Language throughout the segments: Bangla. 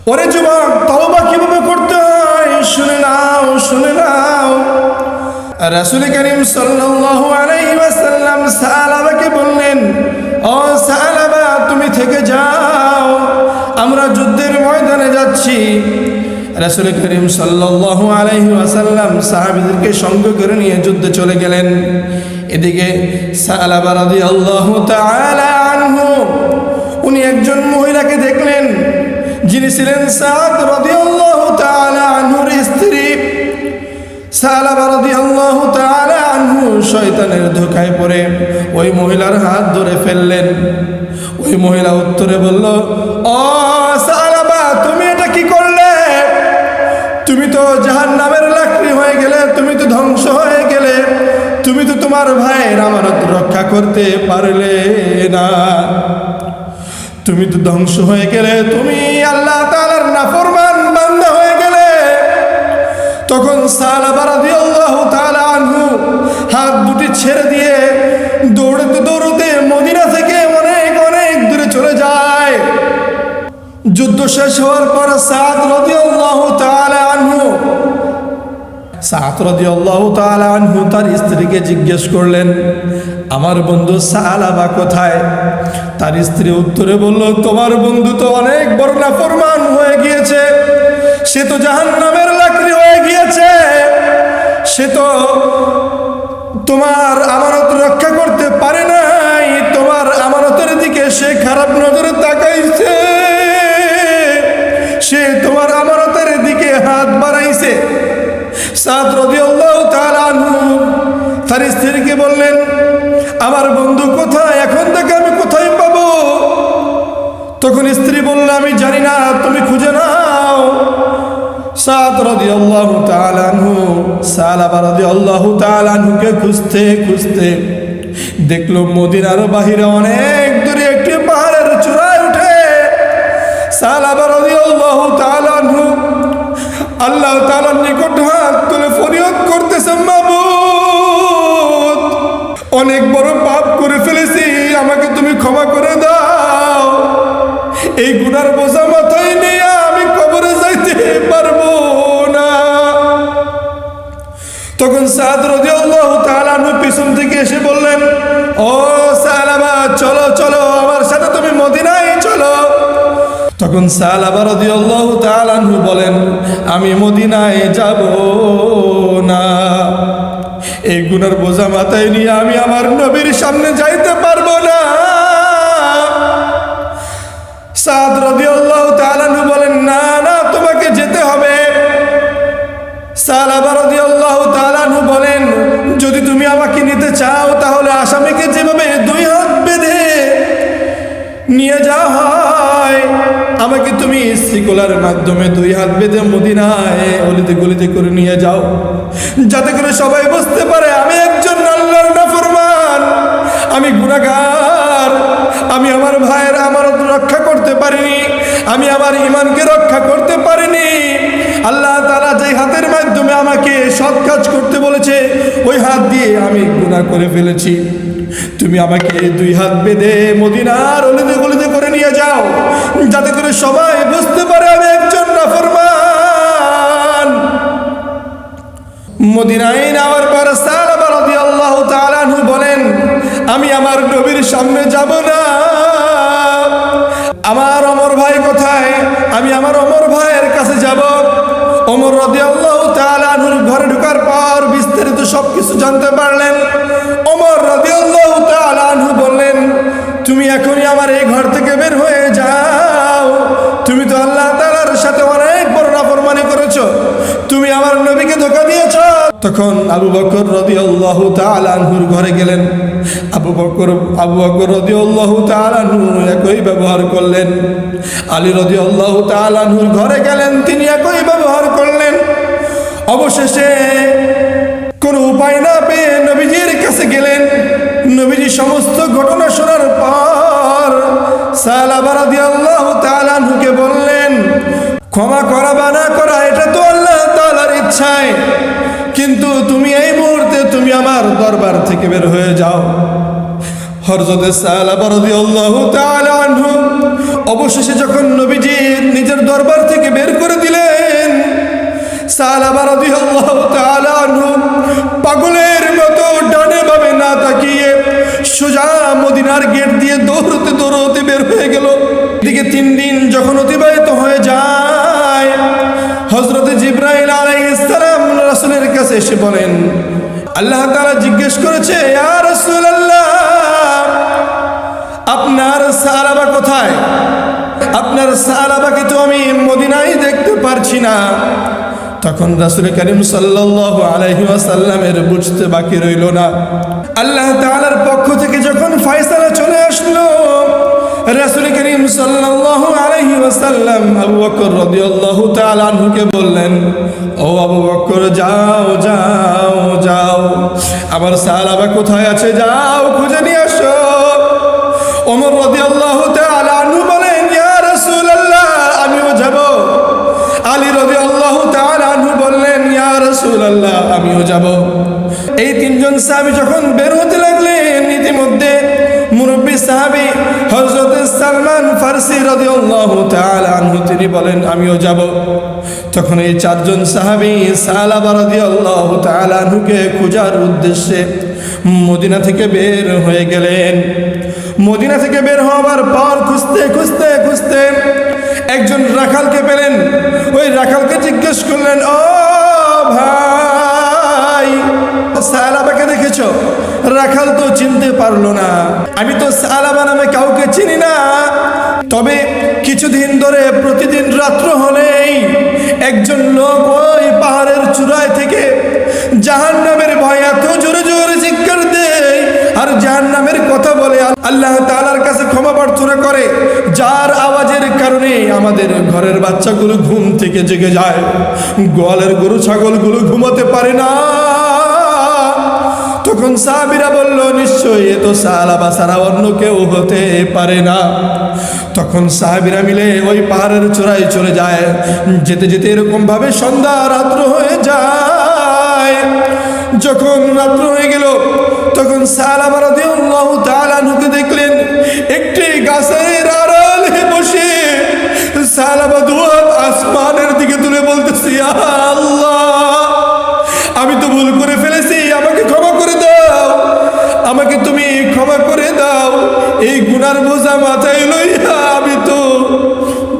ওরে যুবক, তওবা কিভাবে করতে হয় শুনে নাও, শুনে নাও। রাসূল করিম সাল্লাল্লাহু আলাইহি ওয়াসাল্লাম সাহাবাকে বললেন, ও সাহাবা, তুমি থেকে যাও, আমরা যুদ্ধের ময়দানে যাচ্ছি। রাসূল করিম সাল্লাল্লাহু আলাইহি ওয়াসাল্লাম সাহাবীদেরকে সঙ্গে করে নিয়ে যুদ্ধে চলে গেলেন। এদিকে সাহাবা রাদিয়াল্লাহু তাআলা আনহু, উনি একজন মহিলাকে দেখলেন যিনি ছিলেন সাদ রাদিয়াল্লাহু তাআলা আনহুর স্ত্রী। সাহাবা রাদিয়াল্লাহু তাআলা আনহু শয়তানের ধোঁকায় পড়ে ওই মহিলার হাত ধরে ফেললেন। ওই মহিলা উত্তরে বলল, ও সাহাবা, তুমি এটা কি করলে? তুমি তো জাহান্নামের লাকড়ি হয়ে গেলে, তুমি তো ধ্বংস হয়ে গেলে, তুমি তো তোমার ভাইয়ের আমানত রক্ষা করতে পারলে না, তুমি তো ধ্বংস হয়ে গেলে, তুমি আল্লাহ তাআলার নাফরমান বান্দা হয়ে গেলে। তখন সাহাবা রাদিয়াল্লাহু তাআলা আনহু হাত দুটি ছেড়ে দিয়ে দৌড়তে দৌড়তে মদিনা থেকে অনেক অনেক দূরে চলে যায়। যুদ্ধ শেষ হওয়ার পর সাদ রাদিয়াল্লাহু তাআলা আনহু তার স্ত্রীকে জিজ্ঞেস করলেন, আমার বন্ধু সাহাবা কোথায়? তার স্ত্রী উত্তরে বলল, তোমার বন্ধু তো অনেক বড় নাফরমান হয়ে গিয়েছে, সে তো জাহান্নামের লাকড়ি হয়ে গিয়েছে, সে তো তোমার আমানত রক্ষা করতে পারে নাই, তোমার আমানতের দিকে সে খারাপ নজরে তাকাইছে, সে তোমার আমানতের দিকে হাত বাড়াইছে। সাদ রাদিয়াল্লাহু তাআলা আনহু তার স্ত্রীকে বললেন, আমার বন্ধু কোথায়? এখন থেকে আমি কোথায় পাবো? তখন স্ত্রী বলল, আমি জানি না, তুমি খুঁজে নাও। সাদ রাদিয়াল্লাহু তাআলা আনহু সাহাবা রাদিয়াল্লাহু তাআলা আনহুকে খুঁজতে খুঁজতে দেখলো মদিনার বাহিরে অনেক দূরে একটি পাহাড়ের চূড়ায় উঠে সাহাবা রাদিয়াল্লাহু তাআলা আনহু আল্লাহ তাআলার নিকট হাত তুলে ফরিয়াদ করতেছে, মাবুদ, অনেক বড় পাপ করে ফেলেছি, আমাকে তুমি ক্ষমা করে দাও, এই গুনার বোঝা মাথায় নিয়ে আমি কবরে যাইতে পারবো না। তখন সাদ রাদিয়াল্লাহু তাআলা আনহু পিছন থেকে এসে বললেন, ও সাহাবা, চলো চলো, আমার সাথে তুমি মদিনায় চলো। তখন সাহাবা রাদিয়াল্লাহু তাআলা আনহু বলেন, আমি মদিনায় যাব না, এই গুনার বোঝা মাথায় নিয়ে আমি আমার নবীর সামনে যাইতে পারবো না। সাদ রাদিয়াল্লাহু তাআলা আনহু বলেন, না না, তোমাকে যেতে হবে। সাহাবা রাদিয়াল্লাহু তাআলা আনহু বলেন, যদি তুমি আমাকে নিতে চাও তাহলে আসামিকে যেভাবে দুই হাত বেঁধে নিয়ে যাওয়া হয়, আমাকে তুমি শিকলার মাধ্যমে দুই হাত বেঁধে মদিনায় অলিতে গলিতে করে নিয়ে যাও, যাতে করে সবাই বুঝতে পারে আমি একজন আল্লাহর নাফরমান, আমি গুনাহগার, আমি আমার ভাইয়ের আমানত রক্ষা করতে পারিনি, আমি আমার ঈমানকে রক্ষা করতে পারিনি। আল্লাহ তাআলা যে হাতের মাধ্যমে আমাকে সৎ কাজ করতে বলেছে, ওই হাত দিয়ে আমি গুনাহ করে ফেলেছি, তুমি আমাকে দুই হাত বেঁধে মদিনার অলিতে গলিতে করে নিয়ে যাও, যাতে করে সবাই বুঝতে পারে আমি একজন নাফরমান। মদিনায় নেওয়ার পর সাহাবা রাদিয়াল্লাহু তাআলা আনহু বলেন, আমি আমার নবীর সামনে যাব না, আমার ওমর ভাই কোথায়? আমি আমার ওমর ভাইয়ের কাছে যাব। ওমর রাদিয়াল্লাহু তাআলা আনহুর ঘরে ঢোকার পর বিস্তারিত সবকিছু জানতে পারলেন। ওমর রাদিয়াল্লাহু তাআলা আনহু বললেন, তুমি এখনই আমার এই ঘর থেকে বের হয়ে যাও, তুমি তো আল্লাহ তাআলার সাথে অনেক বড় নাফরমানি করেছো, তুমি আমার নবীকে ধোঁকা দিয়েছো। তখন আবু বকর রাদিয়াল্লাহু তাআলা আনহুর ঘরে গেলেন। আবু বকর রাদিয়াল্লাহু তাআলা আনহু একই ব্যবহার করলেন। আলী রাদিয়াল্লাহু তাআলা আনহুর ঘরে গেলেন, তিনি একই ব্যবহার করলেন। অবশেষে কোনো উপায় না পেয়ে নবীজির কাছে গেলেন। নবীজি সমস্ত ঘটনা শোনার পর সাহাবা রাদিয়াল্লাহু তাআলা আনহুকে বললেন, ক্ষমা করা বা না করা এটা তো আল্লাহ তাআলার ইচ্ছায়, কিন্তু তুমি এই মুহূর্তে তুমি আমার দরবার থেকে বের হয়ে যাও। হযরত সাহাবা রাদিয়াল্লাহু তাআলা আনহু অবশেষে যখন নবীজি নিজের দরবার থেকে সালাবা রাদিয়াল্লাহু তাআলা আনহু পাগলের মতো ডানে বামে না তাকিয়ে সোজা মদিনার গেট দিয়ে দৌড়তে দৌড়তে বের হয়ে গেল। এদিকে 3 দিন যখন অতিবাহিত হয়ে যায়, হযরত জিবরাইল আলাইহিস সালাম রাসূলের কাছে এসে বলেন, আল্লাহ তাআলা জিজ্ঞেস করেছে, ইয়া রাসূলুল্লাহ, আপনার সাহাবা কোথায়? আপনার সাহাবাকে তো আমি মদিনায় দেখতে পারছি না। তখন রাসূল করিম সাল্লাল্লাহু আলাইহি ওয়াসাল্লামের বুঝতে বাকি রইল না। আল্লাহ তাআলার পক্ষ থেকে যখন ফয়সালা চলে আসলো, রাসূল করিম সাল্লাল্লাহু আলাইহি ওয়াসাল্লাম আবু বকর রাদিয়াল্লাহু তাআলা আনহুকে বললেন, ও আবু বকর, যাও যাও যাও, আমার সাহাবা কোথায় আছে, যাও খুঁজে নিয়ে আসো। ওমর রাদিয়াল্লাহু তাআলা আনহু বলেন, ইয়া রাসূলুল্লাহ, আমিও যাব। আলী রাদিয়াল্লাহু তাআলা আনহু বললেন, ইয়া রাসূলুল্লাহ, আমিও যাব। এই 3 জন সাহাবী যখন বের হতে লাগলেন, ইতিমধ্যে মুরব্বী সাহাবী হযরত সালমান ফারসি রাদিয়াল্লাহু তাআলা আনহু তিনি বলেন, আমিও যাব। তখন এই 4 জন সাহাবী সালাবা রাদিয়াল্লাহু তাআলা আনহুকে খোঁজার উদ্দেশ্যে মদিনা থেকে বের হয়ে গেলেন। মদিনা থেকে বের হওয়ার পর খুঁজতে খুঁজতে খুঁজতে একজন রাখালকে পেলেন। ওই রাখালকে জিজ্ঞেস করলেন, ও ভাই, সালাবাকে দেখেছো? রাখাল তো চিনতে পারলো না। আমি তো সালাবা নামে কাউকে চিনি না, তবে কিছুদিন ধরে প্রতিদিন রাত্র হলেই একজন লোক ওই পাহাড়ের চূড়ায় থেকে জাহান্নামের ভয়ে এত জোরে জোরে চিৎকার দেয় আর জাহান্নামের কথা বলে, আল্লাহ তাআলার কাছে ক্ষমা প্রার্থনা করে, যার আওয়াজের কারণে আমাদের ঘরের বাচ্চাগুলো ঘুম থেকে জেগে যায়, গোয়ালের গরু ছাগলগুলো ঘুমাতে পারে না। তখন সাহাবীরা বলল, নিশ্চয়ই এ তো সালাবা ছাড়া অন্য কেউ হতে পারে না। তখন সাহাবীরা মিলে ওই পাহাড়ের চূড়ায় চলে যায়। যেতে যেতে এরকম ভাবে সন্ধ্যা রাত্র হয়ে যায়। যখন রাত্র হয়ে গেল, তখন সালাবা রাদিয়াল্লাহু তাআলা আনহুকে দেখলেন একটি গাছের আড়ালে বসে। সালাবা দুহাত আসমানের দিকে তুলে বলতেছে, ইয়া আল্লাহ, আমি তো ভুল করে ফেলেছি, আমাকে ক্ষমা করে দাও, আমাকে তুমি ক্ষমা করে দাও। এই গুনার বোঝা মাথায় লইয়া আমি তো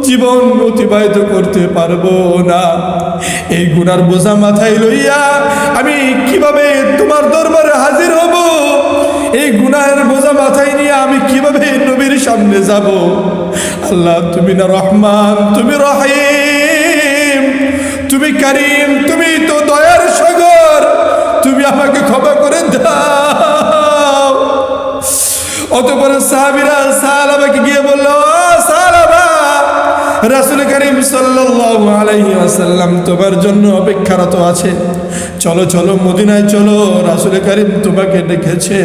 জীবন অতিবাহিত করতে পারবো না। এই গুনার বোঝা মাথায় লইয়া আমি কিভাবে তোমার দরবারে হাজির হব? এই গুনাহের বোঝা মাথায় নিয়ে আমি কিভাবে নবীর সামনে যাব? আল্লাহ, তুমি না রহমান, তুমি রহিম, তুমি কারীম, তুমি তো দয়ার সাগর, তুমি আমাকে ক্ষমা করে দাও। অতঃপর সাহাবীরা সালাবাকে গিয়ে বলল, সালাবা, রাসূল করিম সাল্লাল্লাহু আলাইহি ওয়াসাল্লাম তোমার জন্য অপেক্ষারত আছে, চলো চলো মদিনায় চলো, রাসূল করিম তোমাকে ডেকেছে।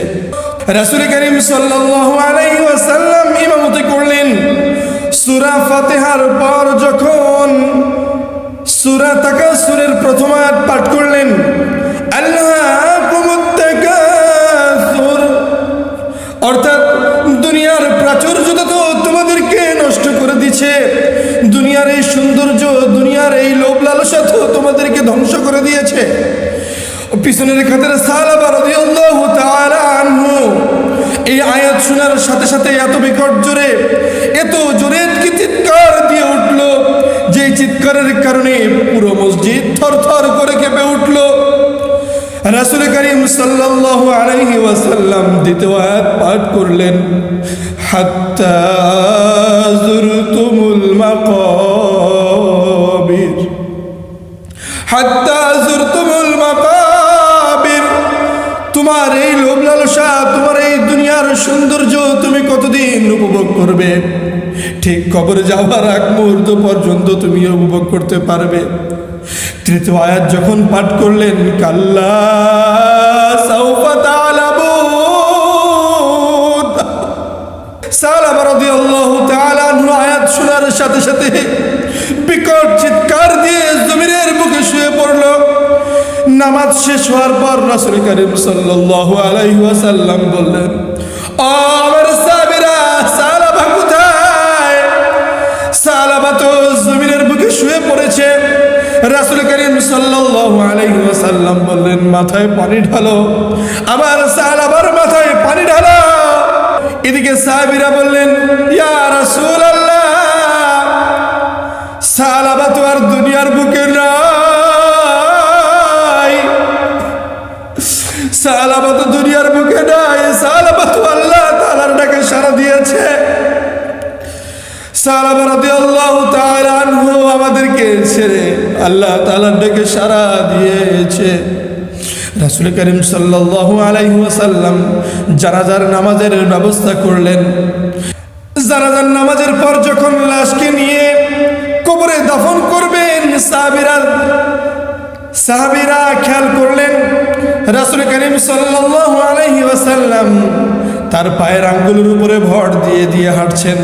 রাসূল করিম সাল্লাল্লাহু আলাইহি ওয়াসাল্লাম ইমামতি করলেন। সূরা ফাতিহার পর যখন সূরা তাকাসুরের প্রথম আয়াত পাঠ করলেন, আল্লাহকুমুত তাকাসুর, অর্থাৎ দুনিয়ার প্রাচুর্যতা তো তোমাদেরকে নষ্ট করে দিচ্ছে, দুনিয়ার এই সৌন্দর্য, দুনিয়ার এই লোভ লালসা তো তোমাদেরকে ধ্বংস করে দিয়েছে। পিছনের খাতের সাহাবা রাদিয়াল্লাহু তাআলা আনহু এই আয়াত শোনার সাথে সাথে এত বিকট জোরে, এত জোরে কি চিৎকার দিয়ে উঠল, যে চিৎকারের কারণে পুরো মসজিদ থরথর করে কেঁপে উঠল। রাসূল করিম সাল্লাল্লাহু আলাইহি ওয়াসাল্লাম দ্বিতীয় আয়াত পাঠ করলেন, হাত্তা যুরতুমুল মাকাবির, হাত্তা যুরতুমুল মাকাবির, তোমার এই লোভ লালসা, তোমার এই দুনিয়ার সৌন্দর্য তুমি কতদিন উপভোগ করবে? ঠিক কবরে যাওয়ার আগ মুহূর্ত পর্যন্ত তুমি উপভোগ করতে পারবে। তৃতীয় আয়াত যখন পাঠ করলেন, কাল্লা সাউফা তা'লামুন, সালাবা রাদিয়াল্লাহু তাআলা আনহু আয়াত শোনার সাথে সাথে বিকট চিৎকার দিয়ে জমিনের বুকে শুয়ে পড়ল। নামাজ শেষ হওয়ার পর রাসূল করিম সাল্লাল্লাহু আলাইহি ওয়াসাল্লাম বললেন, ও আমার সাহাবীরা, সালাবা কোথায়? সালাবা তো জমিনের বুকে শুয়ে পড়েছে। রাসূল করিম সাল্লাল্লাহু আলাইহি ওয়াসাল্লাম বললেন, মাথায় পানি ঢালো। আমার সাহাবার মাথায় পানি ঢালো। এদিকে সাহাবীরা বললেন, ইয়া রাসূলুল্লাহ, সাহাবা তো আর দুনিয়ার বুকে নাই, সাহাবা তো দুনিয়ার বুকে নাই, সাহাবা তো আল্লাহ তাআলার ডাকে সাড়া দিয়েছে। সাহাবা রাদিয়াল্লাহু তাআলা আনহু আমাদেরকে ছেড়ে আল্লাহ তাআলার ডাকে সাড়া দিয়েছে। রাসূল করিম সাল্লাল্লাহু আলাইহি ওয়াসাল্লাম জানাজার নামাজের ব্যবস্থা করলেন। জানাজার নামাজের পর যখন লাশকে নিয়ে কবরে দাফন করবেন, সাহাবীরা খেয়াল করলেন রাসূল করিম সাল্লাল্লাহু আলাইহি ওয়াসাল্লাম তার পায়ের আঙ্গুলের উপরে ভর দিয়ে দিয়ে হাঁটছেন।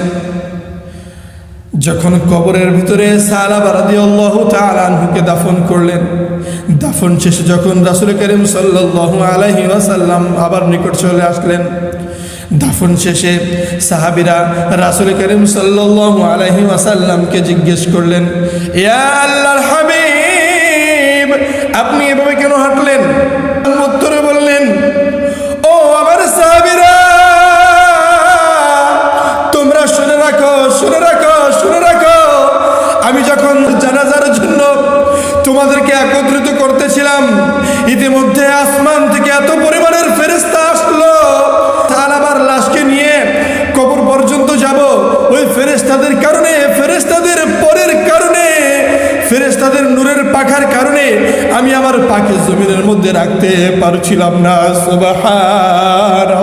যখন কবরের ভিতরে সাহাবা রাদিয়াল্লাহু তাআলা আনহুকে দাফন করলেন, দাফন শেষে যখন রাসূল করিম সাল্লাল্লাহু আলাইহি ওয়াসাল্লাম আবার নিকট চলে আসলেন, দাফন শেষে সাহাবীরা রাসূল করিম সাল্লাল্লাহু আলাইহি ওয়াসাল্লামকে জিজ্ঞেস করলেন, ইয়া আল্লাহর হাবিব, আপনি এভাবে কেন হাঁটলেন? উত্তরে বললেন, ও আমার সাহাবীরা, তোমরা শুনে রাখো, শুনে রাখো, শুনে রাখো। আমি যখন জানাজার জন্য তোমাদেরকে একত্রিত করতেছিলাম, ইতিমধ্যে আসমান থেকে এত পরিমাণের ফেরেশতা আসলো, সাহাবার লাশকে নিয়ে কবর পর্যন্ত যাব। ওই ফেরেশতাদের কারণে, ফেরেশতাদের পরের কারণে, ফেরেশতাদের নূরের পাখার কারণে আমি আমার পাকে জমিনের মধ্যে রাখতে পারছিলাম না। সুবহানাল্লাহ।